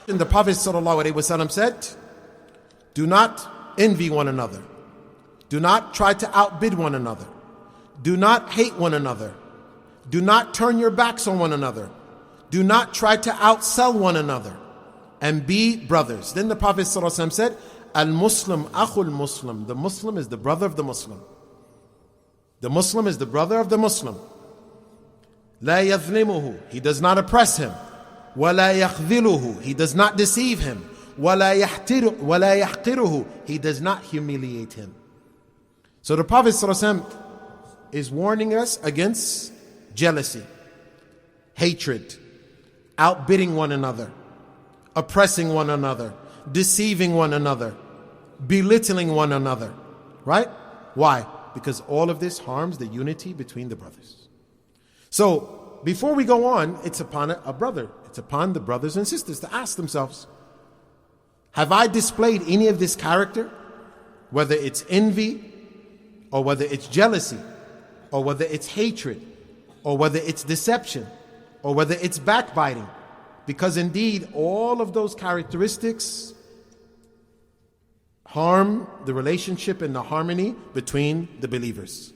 And the Prophet ﷺ said, do not envy one another. Do not try to outbid one another. Do not hate one another. Do not turn your backs on one another. Do not try to outsell one another. And be brothers. Then the Prophet ﷺ said, Al-Muslim, Akhul Muslim. The Muslim is the brother of the Muslim. The Muslim is the brother of the Muslim. La yadhlimuhu. He does not oppress him. Wala yakhdiluhu. He does not deceive him. Wala yahqiruhu. He does not humiliate him. So the Prophet ﷺ is warning us against jealousy, hatred, outbidding one another, oppressing one another, deceiving one another, belittling one another. Right? Why? Because all of this harms the unity between the brothers. So, before we go on, it's upon a brother, it's upon the brothers and sisters to ask themselves, have I displayed any of this character? Whether it's envy, or whether it's jealousy, or whether it's hatred, or whether it's deception, or whether it's backbiting. Because indeed, all of those characteristics harm the relationship and the harmony between the believers.